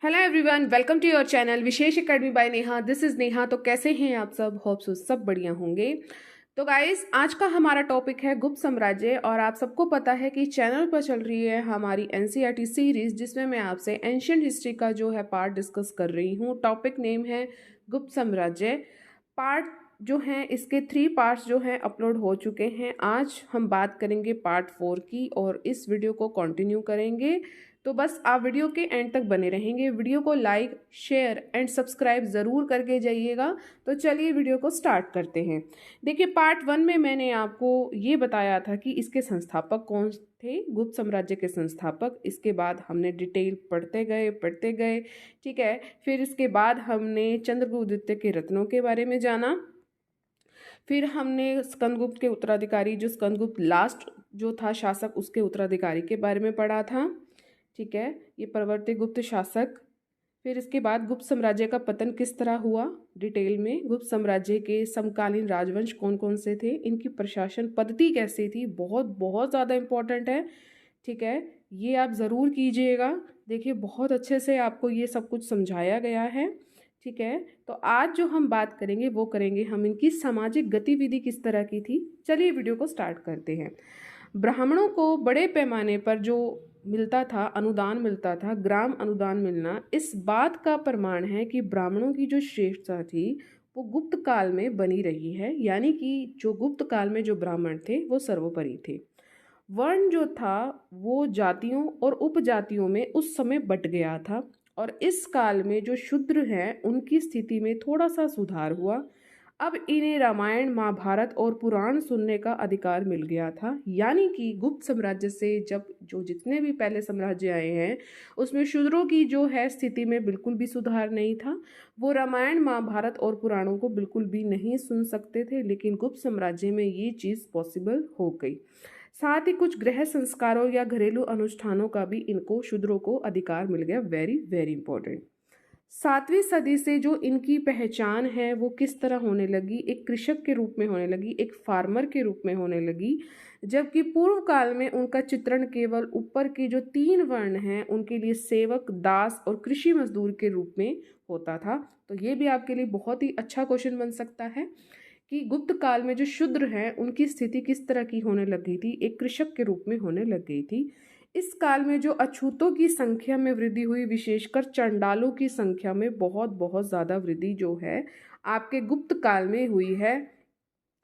Hello everyone, welcome to your channel Vishesh academy by Neha. This is Neha. तो कैसे हैं आप सब? होप सो सब बढ़िया होंगे। तो गाइस, आज का हमारा टॉपिक है गुप्त साम्राज्य। और आप सबको पता है कि चैनल पर चल रही है हमारी एनसीईआरटी सीरीज, जिसमें मैं आपसे एंशियंट हिस्ट्री का जो है पार्ट डिस्कस कर रही हूँ। टॉपिक नेम है गुप्त साम्राज्य। पार्ट जो हैं इसके 3 पार्ट्स जो हैं अपलोड हो चुके हैं। आज हम बात करेंगे पार्ट 4 की और इस वीडियो को कंटिन्यू करेंगे। तो बस आप वीडियो के एंड तक बने रहेंगे। वीडियो को लाइक, शेयर एंड सब्सक्राइब ज़रूर करके जाइएगा। तो चलिए वीडियो को स्टार्ट करते हैं। देखिए, पार्ट 1 में मैंने आपको ये बताया था कि इसके संस्थापक कौन थे, गुप्त साम्राज्य के संस्थापक। इसके बाद हमने डिटेल पढ़ते गए। ठीक है। फिर इसके बाद हमने चंद्रगुप्त द्वितीय के रत्नों के बारे में जाना। फिर हमने स्कंदगुप्त के उत्तराधिकारी, जो स्कंदगुप्त लास्ट जो था शासक, उसके उत्तराधिकारी के बारे में पढ़ा था। ठीक है, ये परवर्ती गुप्त शासक। फिर इसके बाद गुप्त साम्राज्य का पतन किस तरह हुआ डिटेल में, गुप्त साम्राज्य के समकालीन राजवंश कौन कौन से थे, इनकी प्रशासन पद्धति कैसी थी, बहुत बहुत ज़्यादा इम्पोर्टेंट है। ठीक है, ये आप ज़रूर कीजिएगा। देखिए, बहुत अच्छे से आपको ये सब कुछ समझाया गया है। ठीक है, तो आज जो हम बात करेंगे वो करेंगे हम इनकी सामाजिक गतिविधि किस तरह की थी। चलिए वीडियो को स्टार्ट करते हैं। ब्राह्मणों को बड़े पैमाने पर जो मिलता था, अनुदान मिलता था, ग्राम अनुदान मिलना इस बात का प्रमाण है कि ब्राह्मणों की जो श्रेष्ठता थी वो गुप्त काल में बनी रही है। यानी कि जो गुप्त काल में जो ब्राह्मण थे वो सर्वोपरि थे। वर्ण जो था वो जातियों और उपजातियों में उस समय बट गया था। और इस काल में जो शूद्र हैं उनकी स्थिति में थोड़ा सा सुधार हुआ। अब इन्हें रामायण, महाभारत और पुराण सुनने का अधिकार मिल गया था। यानी कि गुप्त साम्राज्य से जब जो जितने भी पहले साम्राज्य आए हैं उसमें शूद्रों की जो है स्थिति में बिल्कुल भी सुधार नहीं था। वो रामायण, महाभारत और पुराणों को बिल्कुल भी नहीं सुन सकते थे। लेकिन गुप्त साम्राज्य में ये चीज़ पॉसिबल हो गई। साथ ही कुछ गृह संस्कारों या घरेलू अनुष्ठानों का भी इनको, शूद्रों को अधिकार मिल गया। Very very important. 7वीं सदी से जो इनकी पहचान है वो किस तरह होने लगी, एक कृषक के रूप में होने लगी, एक फार्मर के रूप में होने लगी। जबकि पूर्व काल में उनका चित्रण केवल ऊपर के जो 3 वर्ण हैं उनके लिए सेवक, दास और कृषि मजदूर के रूप में होता था। तो ये भी आपके लिए बहुत ही अच्छा क्वेश्चन बन सकता है कि गुप्त काल में जो शूद्र हैं उनकी स्थिति किस तरह की होने लग गई थी, एक कृषक के रूप में होने लग गई थी। इस काल में जो अछूतों की संख्या में वृद्धि हुई, विशेषकर चंडालों की संख्या में बहुत बहुत ज़्यादा वृद्धि जो है आपके गुप्त काल में हुई है।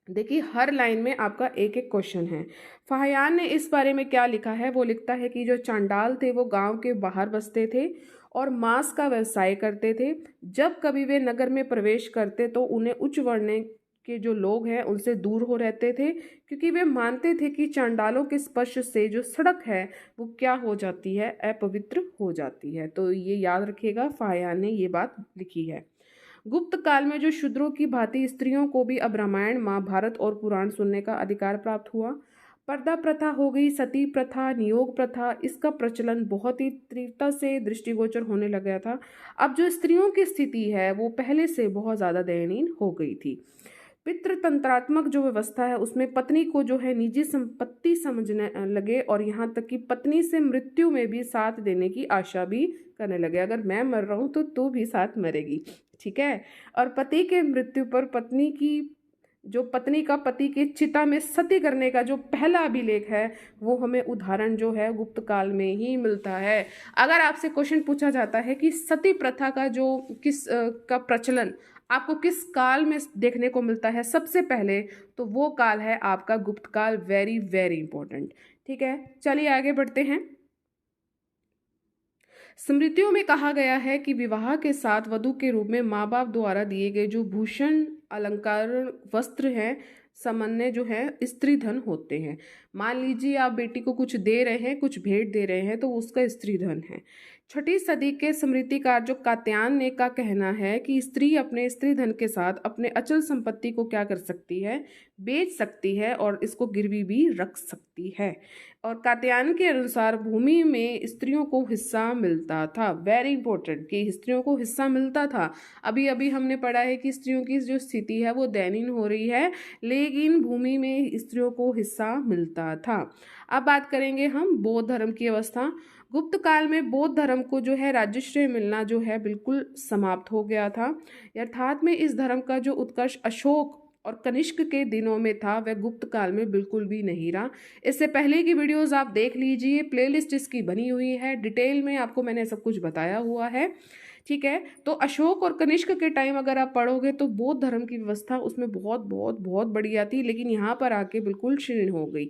देखिए, हर लाइन में आपका एक एक क्वेश्चन है। फाहियान ने इस बारे में क्या लिखा है? वो लिखता है कि जो चांडाल थे वो गांव के बाहर बसते थे और मांस का व्यवसाय करते थे। जब कभी वे नगर में प्रवेश करते तो उन्हें उच्च वर्ण के जो लोग हैं उनसे दूर हो रहते थे, क्योंकि वे मानते थे कि चांडालों के स्पर्श से जो सड़क है वो क्या हो जाती है, अपवित्र हो जाती है। तो ये याद रखिएगा, फाहियान ने ये बात लिखी है। गुप्त काल में जो शूद्रों की भांति स्त्रियों को भी अब रामायण, महाभारत और पुराण सुनने का अधिकार प्राप्त हुआ। पर्दा प्रथा हो गई, सती प्रथा, नियोग प्रथा, इसका प्रचलन बहुत ही तीव्रता से दृष्टिगोचर होने लगा था। अब जो स्त्रियों की स्थिति है वो पहले से बहुत ज़्यादा दयनीय हो गई थी। पितृतंत्रात्मक जो व्यवस्था है उसमें पत्नी को जो है निजी संपत्ति समझने लगे और यहाँ तक कि पत्नी से मृत्यु में भी साथ देने की आशा भी करने लगे। अगर मैं मर रहा हूँ तो तू भी साथ मरेगी। ठीक है। और पति के मृत्यु पर पत्नी का पति के चिता में सती करने का जो पहला अभिलेख है वो हमें उदाहरण जो है गुप्त काल में ही मिलता है। अगर आपसे क्वेश्चन पूछा जाता है कि सती प्रथा का जो का प्रचलन आपको किस काल में देखने को मिलता है सबसे पहले, तो वो काल है आपका गुप्त काल। Very very important. ठीक है, चलिए आगे बढ़ते हैं। स्मृतियों में कहा गया है कि विवाह के साथ वधु के रूप में माँ बाप द्वारा दिए गए जो भूषण, अलंकार, वस्त्र हैं, सामान्य जो है स्त्री धन होते हैं। मान लीजिए आप बेटी को कुछ दे रहे हैं, कुछ भेंट दे रहे हैं, तो उसका स्त्री धन है। 6ठी सदी के स्मृतिकार जो कात्यायन ने का कहना है कि स्त्री अपने स्त्री धन के साथ अपने अचल संपत्ति को क्या कर सकती है, बेच सकती है और इसको गिरवी भी रख सकती है। और कात्यायन के अनुसार भूमि में स्त्रियों को हिस्सा मिलता था। वेरी इंपॉर्टेंट कि स्त्रियों को हिस्सा मिलता था। अभी अभी हमने पढ़ा है कि स्त्रियों की जो स्थिति है वो दयनीय हो रही है, लेकिन भूमि में स्त्रियों को हिस्सा मिलता था। अब बात करेंगे हम बौद्ध धर्म की अवस्था। गुप्त काल में बौद्ध धर्म को जो है राज्यश्रेय मिलना जो है बिल्कुल समाप्त हो गया था। अर्थात में इस धर्म का जो उत्कर्ष अशोक और कनिष्क के दिनों में था वह गुप्त काल में बिल्कुल भी नहीं रहा। इससे पहले की वीडियोस आप देख लीजिए, प्लेलिस्ट इसकी बनी हुई है, डिटेल में आपको मैंने सब कुछ बताया हुआ है। ठीक है, तो अशोक और कनिष्क के टाइम अगर आप पढ़ोगे तो बौद्ध धर्म की व्यवस्था उसमें बहुत बहुत बहुत बढ़िया थी, लेकिन यहाँ पर आके बिल्कुल क्षीण हो गई।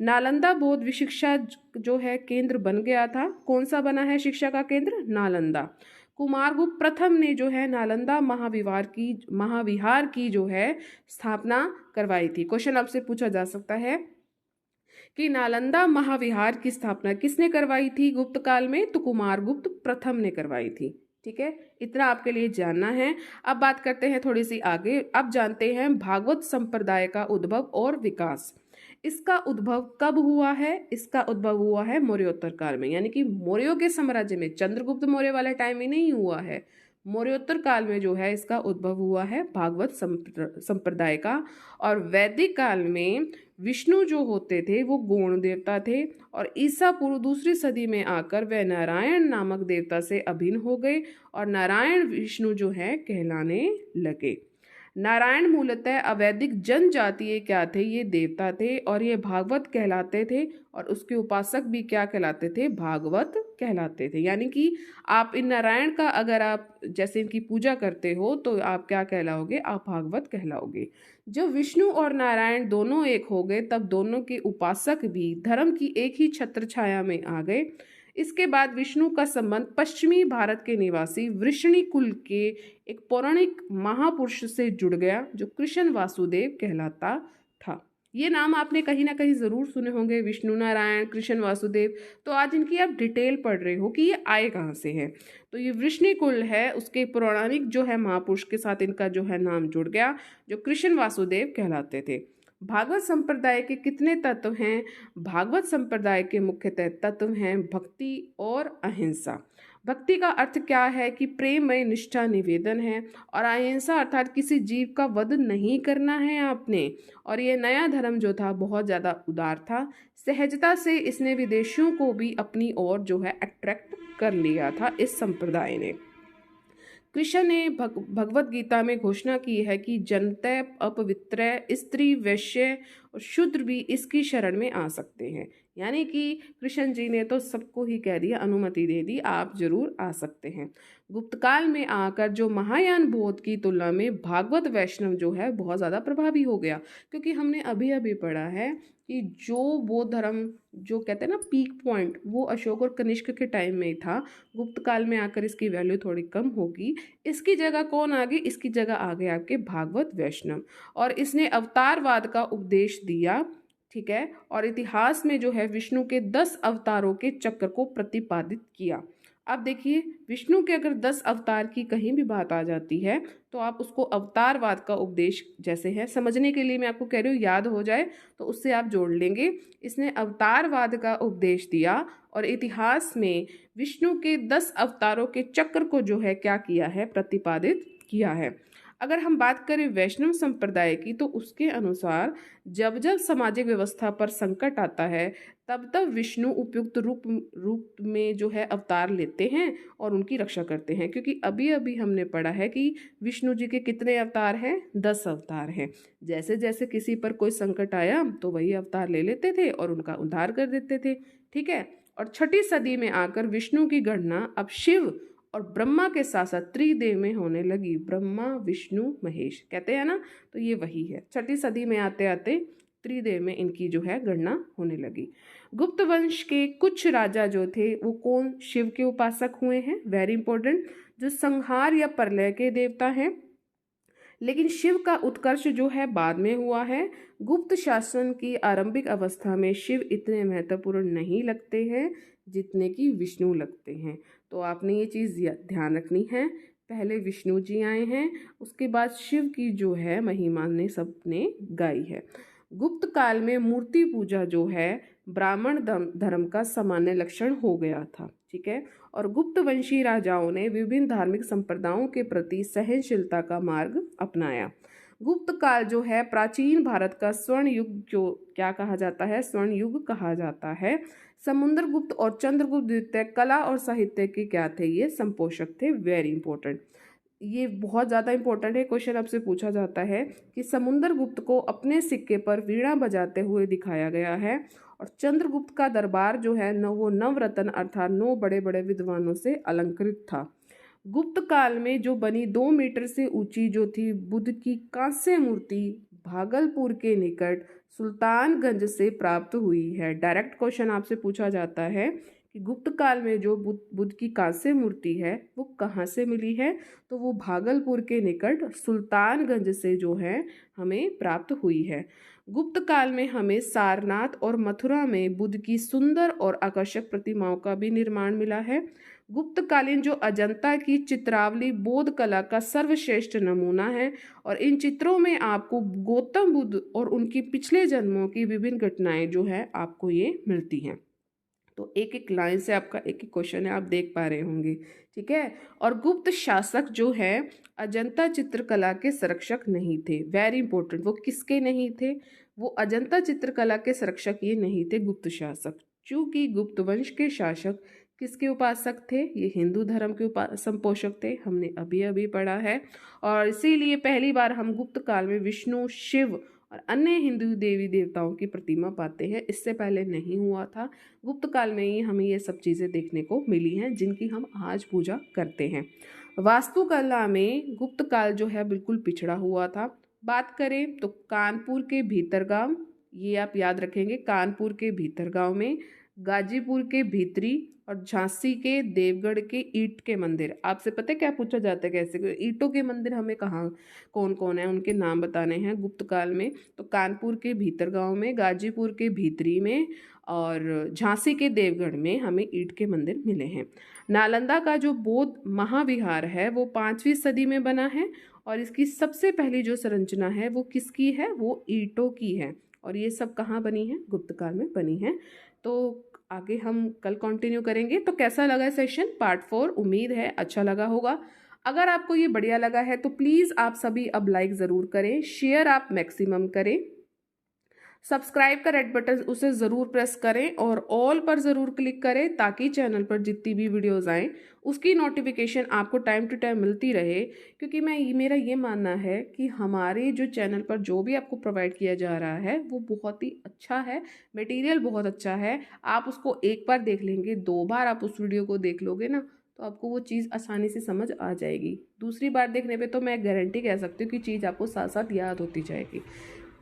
नालंदा बौद्ध विशिक्षा जो है केंद्र बन गया था। कौन सा बना है शिक्षा का केंद्र? नालंदा। कुमारगुप्त प्रथम ने जो है नालंदा महाविहार की जो है स्थापना करवाई थी। क्वेश्चन आपसे पूछा जा सकता है कि नालंदा महाविहार की स्थापना किसने करवाई थी गुप्त काल में? तो कुमारगुप्त प्रथम ने करवाई थी। ठीक है, इतना आपके लिए जानना है। अब बात करते हैं थोड़ी सी आगे। अब जानते हैं भागवत संप्रदाय का उद्भव और विकास। इसका उद्भव कब हुआ है? इसका उद्भव हुआ है मौर्योत्तर काल में, यानी कि मौर्यों के साम्राज्य में, चंद्रगुप्त मौर्य वाले टाइम में नहीं हुआ है। मौर्योत्तर काल में जो है इसका उद्भव हुआ है भागवत संप्रदाय का। और वैदिक काल में विष्णु जो होते थे वो गौण देवता थे, और ईसा पूर्व दूसरी सदी में आकर वे नारायण नामक देवता से अभिन्न हो गए और नारायण विष्णु जो है कहलाने लगे। नारायण मूलतः अवैदिक जनजातीय क्या थे? ये देवता थे, और ये भागवत कहलाते थे, और उसके उपासक भी क्या कहलाते थे? भागवत कहलाते थे। यानी कि आप इन नारायण का अगर आप जैसे इनकी पूजा करते हो तो आप क्या कहलाओगे? आप भागवत कहलाओगे। जब विष्णु और नारायण दोनों एक हो गए तब दोनों के उपासक भी धर्म की एक ही छत्र छाया में आ गए। इसके बाद विष्णु का संबंध पश्चिमी भारत के निवासी वृषणी कुल के एक पौराणिक महापुरुष से जुड़ गया जो कृष्ण वासुदेव कहलाता था। ये नाम आपने कहीं ना कहीं जरूर सुने होंगे, विष्णु नारायण, कृष्ण वासुदेव। तो आज इनकी आप डिटेल पढ़ रहे हो कि ये आए कहाँ से हैं। तो ये वृषणी कुल है, उसके पौराणिक जो है महापुरुष के साथ इनका जो है नाम जुड़ गया जो कृष्ण वासुदेव कहलाते थे। भागवत संप्रदाय के कितने तत्व हैं? भागवत संप्रदाय के मुख्यतः तत्व हैं भक्ति और अहिंसा। भक्ति का अर्थ क्या है कि प्रेममय निष्ठा निवेदन है, और अहिंसा अर्थात किसी जीव का वध नहीं करना है आपने। और ये नया धर्म जो था बहुत ज़्यादा उदार था। सहजता से इसने विदेशियों को भी अपनी ओर जो है अट्रैक्ट कर लिया था इस संप्रदाय ने। कृष्ण ने भगवत गीता में घोषणा की है कि जनतय, अपवित्रय, स्त्री, वैश्य और शूद्र भी इसकी शरण में आ सकते हैं। यानी कि कृष्ण जी ने तो सबको ही कह दिया, अनुमति दे दी, आप जरूर आ सकते हैं। गुप्त काल में आकर जो महायान बौद्ध की तुलना में भागवत वैष्णव जो है बहुत ज़्यादा प्रभावी हो गया, क्योंकि हमने अभी अभी पढ़ा है कि जो बौद्ध धर्म जो कहते हैं ना पीक पॉइंट, वो अशोक और कनिष्क के टाइम में था। गुप्त काल में आकर इसकी वैल्यू थोड़ी कम होगी। इसकी जगह कौन आ गई? इसकी जगह आ गए आपके भागवत वैष्णव, और इसने अवतारवाद का उपदेश दिया। ठीक है, और इतिहास में जो है विष्णु के 10 अवतारों के चक्र को प्रतिपादित किया। अब देखिए, विष्णु के अगर 10 अवतार की कहीं भी बात आ जाती है तो आप उसको अवतारवाद का उपदेश जैसे है, समझने के लिए मैं आपको कह रही हूँ, याद हो जाए तो उससे आप जोड़ लेंगे। इसने अवतारवाद का उपदेश दिया और इतिहास में विष्णु के 10 अवतारों के चक्र को जो है क्या किया है? प्रतिपादित किया है। अगर हम बात करें वैष्णव संप्रदाय की तो उसके अनुसार जब जब सामाजिक व्यवस्था पर संकट आता है तब तब विष्णु उपयुक्त रूप में जो है अवतार लेते हैं और उनकी रक्षा करते हैं। क्योंकि अभी अभी हमने पढ़ा है कि विष्णु जी के कितने अवतार हैं? 10 अवतार हैं। जैसे जैसे किसी पर कोई संकट आया तो वही अवतार ले लेते थे और उनका उद्धार कर देते थे। ठीक है, और 6ठी सदी में आकर विष्णु की गणना अब शिव और ब्रह्मा के साथ साथ त्रिदेव में होने लगी। ब्रह्मा, विष्णु, महेश कहते हैं ना, तो ये वही है। 6ठी सदी में आते आते त्रिदेव में इनकी जो है गणना होने लगी। गुप्त वंश के कुछ राजा जो थे वो कौन? शिव के उपासक हुए हैं, वेरी इंपॉर्टेंट, जो संहार या प्रलय के देवता हैं। लेकिन शिव का उत्कर्ष जो है बाद में हुआ है। गुप्त शासन की आरंभिक अवस्था में शिव इतने महत्वपूर्ण नहीं लगते हैं जितने कि विष्णु लगते हैं। तो आपने ये चीज़ ध्यान रखनी है, पहले विष्णु जी आए हैं, उसके बाद शिव की जो है महिमा ने सबने गाई है। गुप्त काल में मूर्ति पूजा जो है ब्राह्मण धर्म का सामान्य लक्षण हो गया था। ठीक है, और गुप्त वंशी राजाओं ने विभिन्न धार्मिक संप्रदायों के प्रति सहनशीलता का मार्ग अपनाया। गुप्त काल जो है प्राचीन भारत का स्वर्ण युग जो क्या कहा जाता है? स्वर्ण युग कहा जाता है। समुद्रगुप्त और चंद्रगुप्त द्वितीय कला और साहित्य के क्या थे, ये संपोषक थे। वेरी इंपॉर्टेंट, ये बहुत ज़्यादा इंपॉर्टेंट है। क्वेश्चन आपसे पूछा जाता है कि समुद्रगुप्त को अपने सिक्के पर वीणा बजाते हुए दिखाया गया है और चंद्रगुप्त का दरबार जो है न वो नवरत्न अर्थात 9 बड़े बड़े विद्वानों से अलंकृत था। गुप्त काल में जो बनी 2 मीटर से ऊंची जो थी बुद्ध की कांस्य मूर्ति भागलपुर के निकट सुल्तानगंज से प्राप्त हुई है। डायरेक्ट क्वेश्चन आपसे पूछा जाता है कि गुप्त काल में जो बुद्ध की कांस्य मूर्ति है वो कहाँ से मिली है, तो वो भागलपुर के निकट सुल्तानगंज से जो है हमें प्राप्त हुई है। गुप्त काल में हमें सारनाथ और मथुरा में बुद्ध की सुंदर और आकर्षक प्रतिमाओं का भी निर्माण मिला है। गुप्तकालीन जो अजंता की चित्रावली बौद्ध कला का सर्वश्रेष्ठ नमूना है और इन चित्रों में आपको गौतम बुद्ध और उनकी पिछले जन्मों की विभिन्न घटनाएं जो है आपको ये मिलती हैं। तो एक एक लाइन से आपका एक एक क्वेश्चन है, आप देख पा रहे होंगे, ठीक है। और गुप्त शासक जो है अजंता चित्रकला के संरक्षक नहीं थे। वेरी इंपॉर्टेंट, वो किसके नहीं थे, वो अजंता चित्रकला के संरक्षक ये नहीं थे गुप्त शासक। चूंकि गुप्त वंश के शासक किसके उपासक थे, ये हिंदू धर्म के संपोषक थे, हमने अभी अभी पढ़ा है। और इसीलिए पहली बार हम गुप्त काल में विष्णु, शिव और अन्य हिंदू देवी देवताओं की प्रतिमा पाते हैं। इससे पहले नहीं हुआ था, गुप्त काल में ही हमें ये सब चीज़ें देखने को मिली हैं जिनकी हम आज पूजा करते हैं। वास्तुकला में गुप्त काल जो है बिल्कुल पिछड़ा हुआ था। बात करें तो कानपुर के भीतरगांव, ये आप याद रखेंगे, कानपुर के भीतरगांव में, गाजीपुर के भीतरी और झांसी के देवगढ़ के ईंट के मंदिर। आपसे पता है क्या पूछा जाता है, कैसे ईंटों के मंदिर हमें कहाँ कौन कौन है उनके नाम बताने हैं गुप्त काल में। तो कानपुर के भीतरगांव में, गाजीपुर के भीतरी में और झांसी के देवगढ़ में हमें ईंट के मंदिर मिले हैं। नालंदा का जो बौद्ध महाविहार है वो 5वीं सदी में बना है और इसकी सबसे पहली जो संरचना है वो किसकी है, वो ईंटों की है। और ये सब कहाँ बनी है, गुप्त काल में बनी है। तो आगे हम कल कंटिन्यू करेंगे। तो कैसा लगा सेशन पार्ट 4, उम्मीद है अच्छा लगा होगा। अगर आपको ये बढ़िया लगा है तो प्लीज़ आप सभी अब लाइक ज़रूर करें, शेयर आप मैक्सिमम करें, सब्सक्राइब का रेड बटन उसे ज़रूर प्रेस करें और ऑल पर ज़रूर क्लिक करें ताकि चैनल पर जितनी भी वीडियोस आएँ उसकी नोटिफिकेशन आपको टाइम टू टाइम मिलती रहे। क्योंकि मेरा ये मानना है कि हमारे जो चैनल पर जो भी आपको प्रोवाइड किया जा रहा है वो बहुत ही अच्छा है, मटेरियल बहुत अच्छा है। आप उसको एक बार देख लेंगे, 2 बार आप उस वीडियो को देख लोगे ना तो आपको वो चीज़ आसानी से समझ आ जाएगी। दूसरी बार देखने पे तो मैं गारंटी कह सकती हूँ कि चीज़ आपको साथ साथ याद होती जाएगी।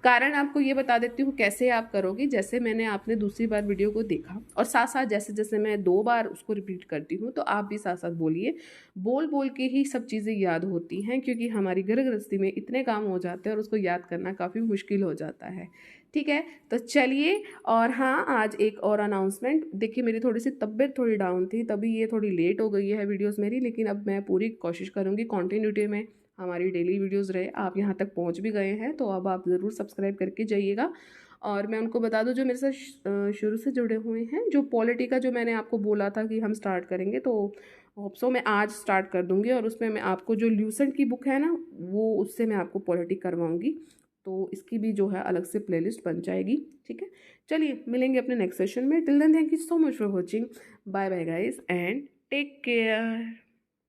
कारण आपको ये बता देती हूँ कैसे आप करोगे। जैसे मैंने आपने दूसरी बार वीडियो को देखा और साथ साथ जैसे जैसे मैं 2 बार उसको रिपीट करती हूँ तो आप भी साथ साथ बोलिए। बोल बोल के ही सब चीज़ें याद होती हैं क्योंकि हमारी घर गृहस्थी में इतने काम हो जाते हैं और उसको याद करना काफ़ी मुश्किल हो जाता है। ठीक है, तो चलिए। और हाँ, आज एक और अनाउंसमेंट। देखिए मेरी थोड़ी सी तबीयत थोड़ी डाउन थी तभी ये थोड़ी लेट हो गई है वीडियोज़ मेरी, लेकिन अब मैं पूरी कोशिश करूँगी कॉन्टीन्यूटी में हमारी डेली वीडियोस रहे। आप यहाँ तक पहुँच भी गए हैं तो अब आप ज़रूर सब्सक्राइब करके जाइएगा। और मैं उनको बता दूँ जो मेरे साथ शुरू से जुड़े हुए हैं, जो पॉलिटी का जो मैंने आपको बोला था कि हम स्टार्ट करेंगे तो होप्सो मैं आज स्टार्ट कर दूँगी और उसमें मैं आपको जो ल्यूसेंट की बुक है ना वो उससे मैं आपको पॉलिटी करवाऊँगी। तो इसकी भी जो है अलग से प्लेलिस्ट बन जाएगी। ठीक है, चलिए मिलेंगे अपने नेक्स्ट सेशन में। Till then thank you so much for watching. Bye bye guys and take care.